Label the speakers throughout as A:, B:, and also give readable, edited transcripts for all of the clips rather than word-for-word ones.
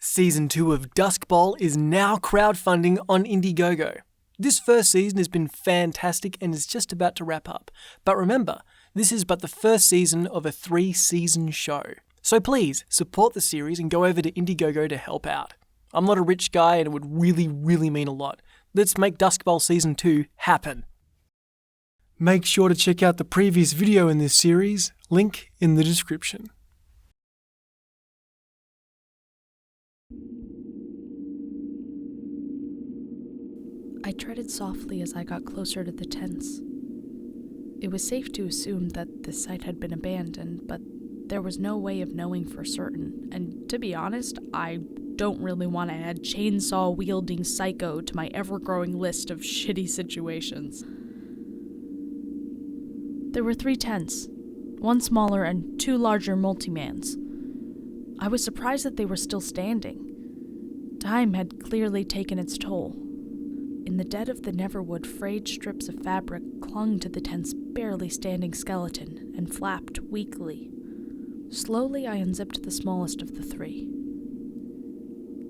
A: Season 2 of Duskbowl is now crowdfunding on Indiegogo. This first season has been fantastic and is just about to wrap up. But remember, this is but the first season of a 3-season show. So please, support the series and go over to Indiegogo to help out. I'm not a rich guy and it would really mean a lot. Let's make Duskbowl Season 2 happen. Make sure to check out the previous video in this series, link in the description.
B: I treaded softly as I got closer to the tents. It was safe to assume that the site had been abandoned, but there was no way of knowing for certain, and to be honest, I don't really want to add chainsaw-wielding psycho to my ever-growing list of shitty situations. There were 3 tents, 1 smaller and 2 larger multi-mans. I was surprised that they were still standing. Time had clearly taken its toll. In the dead of the Neverwood, frayed strips of fabric clung to the tent's barely standing skeleton and flapped weakly. Slowly, I unzipped the smallest of the 3.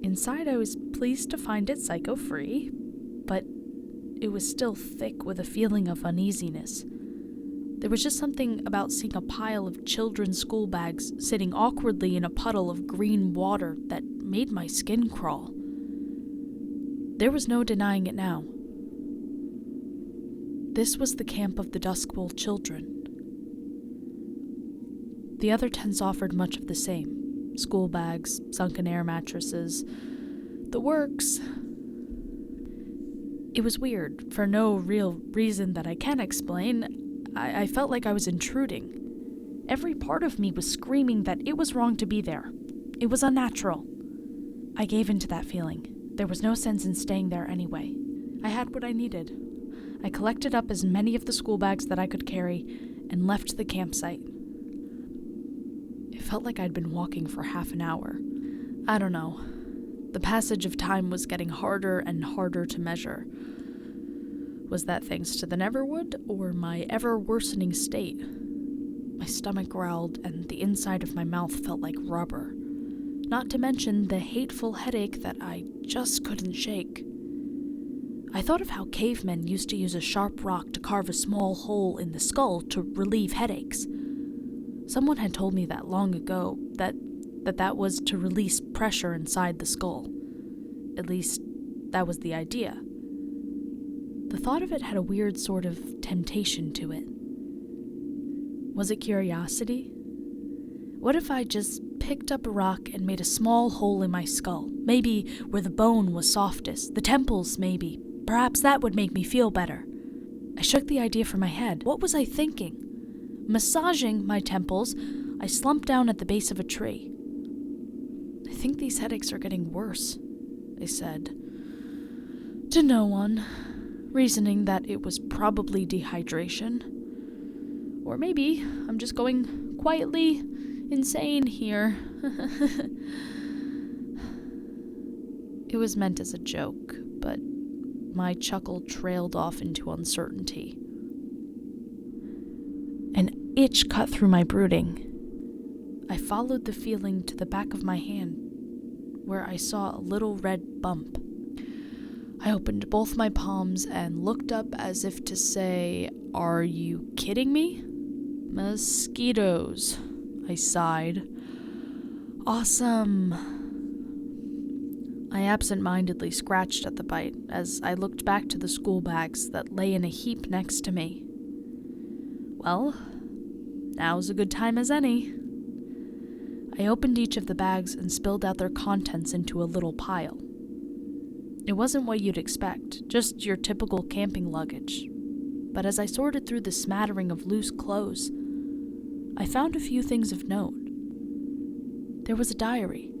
B: Inside, I was pleased to find it psycho-free, but it was still thick with a feeling of uneasiness. There was just something about seeing a pile of children's school bags sitting awkwardly in a puddle of green water that made my skin crawl. There was no denying it now. This was the camp of the Duskbowl children. The other tents offered much of the same. School bags, sunken air mattresses, the works. It was weird, for no real reason that I can explain. I felt like I was intruding. Every part of me was screaming that it was wrong to be there. It was unnatural. I gave in to that feeling. There was no sense in staying there anyway. I had what I needed. I collected up as many of the school bags that I could carry and left the campsite. It felt like I'd been walking for half an hour. I don't know. The passage of time was getting harder and harder to measure. Was that thanks to the Neverwood or my ever-worsening state? My stomach growled and the inside of my mouth felt like rubber. Not to mention the hateful headache that I just couldn't shake. I thought of how cavemen used to use a sharp rock to carve a small hole in the skull to relieve headaches. Someone had told me that long ago, that was to release pressure inside the skull. At least, that was the idea. The thought of it had a weird sort of temptation to it. Was it curiosity? What if I just picked up a rock and made a small hole in my skull, maybe where the bone was softest, the temples maybe. Perhaps that would make me feel better. I shook the idea from my head. What was I thinking? Massaging my temples, I slumped down at the base of a tree. I think these headaches are getting worse, I said. To no one, reasoning that it was probably dehydration. Or maybe I'm just going quietly insane here. It was meant as a joke, but my chuckle trailed off into uncertainty. An itch cut through my brooding. I followed the feeling to the back of my hand, where I saw a little red bump. I opened both my palms and looked up as if to say, "Are you kidding me?" "Mosquitoes," I sighed. "Awesome." I absent-mindedly scratched at the bite as I looked back to the school bags that lay in a heap next to me. Well, now's a good time as any. I opened each of the bags and spilled out their contents into a little pile. It wasn't what you'd expect, just your typical camping luggage. But as I sorted through the smattering of loose clothes, I found a few things of note. There was a diary,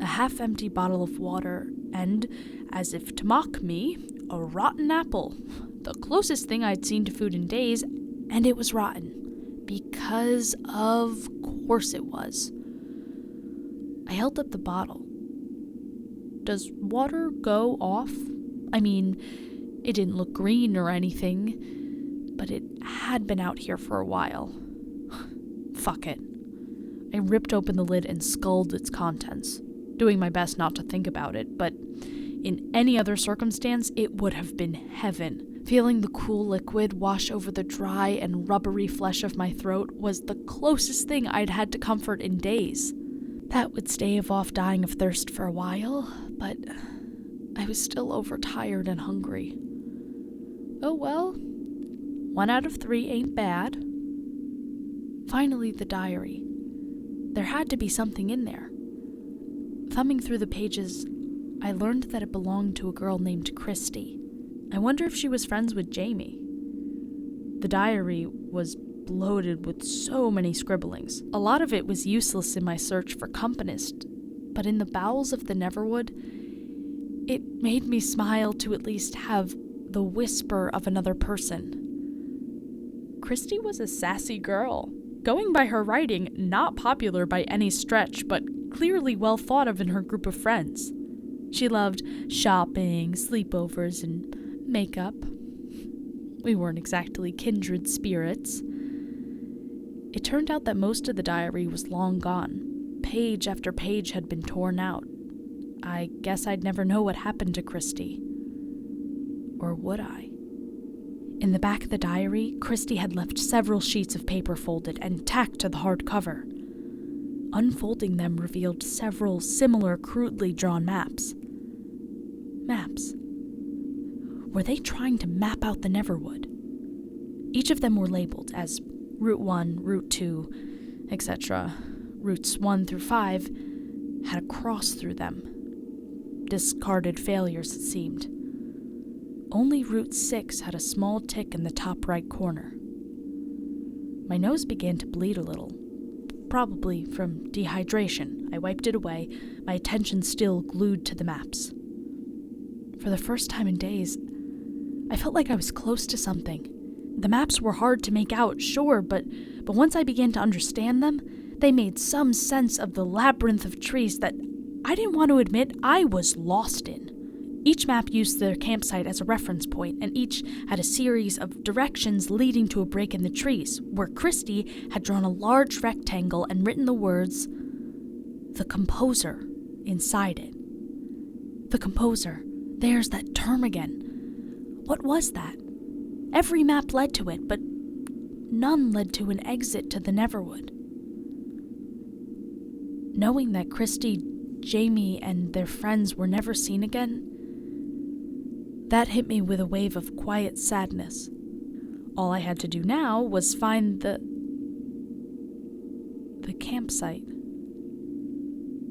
B: a half-empty bottle of water, and, as if to mock me, a rotten apple. The closest thing I'd seen to food in days, and it was rotten. Because of course it was. I held up the bottle. Does water go off? I mean, it didn't look green or anything, but it had been out here for a while. Fuck it. I ripped open the lid and sculled its contents. doing my best not to think about it, but in any other circumstance, it would have been heaven. Feeling the cool liquid wash over the dry and rubbery flesh of my throat was the closest thing I'd had to comfort in days. That would stave off dying of thirst for a while, but I was still overtired and hungry. Oh well, 1 out of 3 ain't bad. Finally, the diary. There had to be something in there. Thumbing through the pages, I learned that it belonged to a girl named Christy. I wonder if she was friends with Jamie. The diary was bloated with so many scribblings. A lot of it was useless in my search for Companist, but in the bowels of the Neverwood, it made me smile to at least have the whisper of another person. Christy was a sassy girl. Going by her writing, not popular by any stretch, but clearly well thought of in her group of friends. She loved shopping, sleepovers, and makeup. We weren't exactly kindred spirits. It turned out that most of the diary was long gone. Page after page had been torn out. I guess I'd never know what happened to Christy. Or would I? In the back of the diary, Christy had left several sheets of paper folded and tacked to the hard cover. Unfolding them revealed several similar crudely drawn maps. Maps. Were they trying to map out the Neverwood? Each of them were labeled as Route 1, Route 2, etc. Routes 1 through 5 had a cross through them. Discarded failures, it seemed. Only Route 6 had a small tick in the top right corner. My nose began to bleed a little, probably from dehydration. I wiped it away, my attention still glued to the maps. For the first time in days, I felt like I was close to something. The maps were hard to make out, sure, but once I began to understand them, they made some sense of the labyrinth of trees that I didn't want to admit I was lost in. Each map used their campsite as a reference point, and each had a series of directions leading to a break in the trees, where Christy had drawn a large rectangle and written the words, "The Composer," inside it. The Composer. There's that term again. What was that? Every map led to it, but none led to an exit to the Neverwood. Knowing that Christy, Jamie, and their friends were never seen again, that hit me with a wave of quiet sadness. All I had to do now was find the campsite.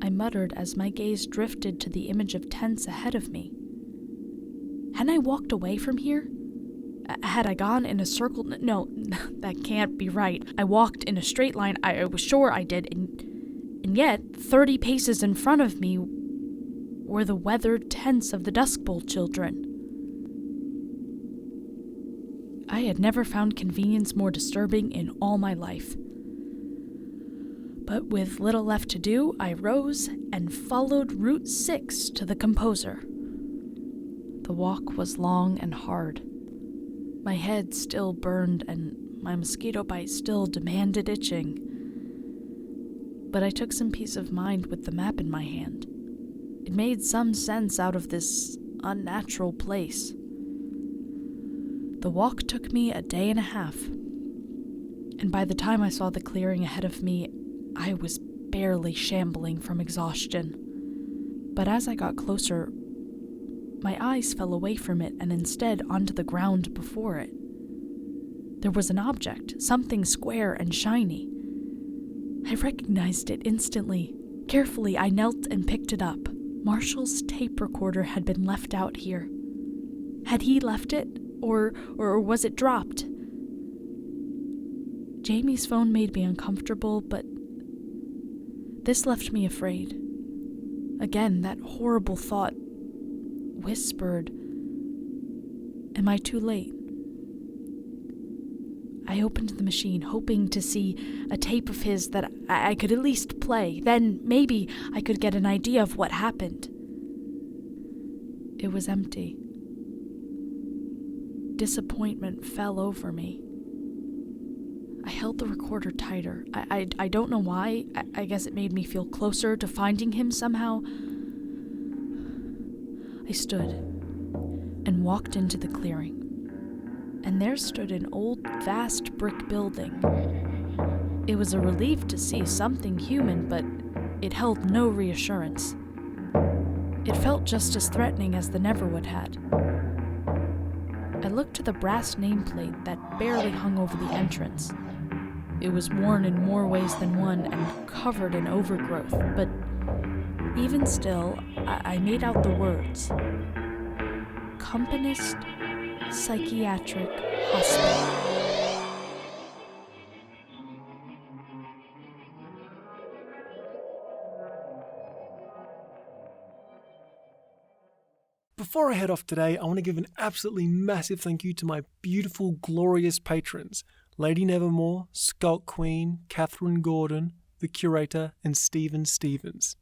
B: I muttered as my gaze drifted to the image of tents ahead of me. Hadn't I walked away from here? Had I gone in a circle? No, that can't be right. I walked in a straight line. I was sure I did, and yet 30 paces in front of me were the weathered tents of the Duskbowl children. I had never found convenience more disturbing in all my life. But with little left to do, I rose and followed Route 6 to the Composer. The walk was long and hard. My head still burned and my mosquito bite still demanded itching. But I took some peace of mind with the map in my hand. It made some sense out of this unnatural place. The walk took me a day and a half, and by the time I saw the clearing ahead of me, I was barely shambling from exhaustion. But as I got closer, my eyes fell away from it and instead onto the ground before it. There was an object, something square and shiny. I recognized it instantly. Carefully, I knelt and picked it up. Marshall's tape recorder had been left out here. Had he left it, or was it dropped? Jamie's phone made me uncomfortable, but this left me afraid. Again, that horrible thought whispered, "Am I too late?" I opened the machine, hoping to see a tape of his that I could at least play. Then maybe I could get an idea of what happened. It was empty. Disappointment fell over me. I held the recorder tighter. I don't know why. I guess it made me feel closer to finding him somehow. I stood and walked into the clearing. And there stood an old, vast brick building. It was a relief to see something human, but it held no reassurance. It felt just as threatening as the Neverwood had. I looked to the brass nameplate that barely hung over the entrance. It was worn in more ways than one and covered in overgrowth, but even still, I made out the words. Companist Psychiatric Hospital.
A: Before I head off today, I want to give an absolutely massive thank you to my beautiful, glorious patrons, Lady Nevermore, Skulk Queen, Catherine Gordon, the Curator, and Stephen Stevens.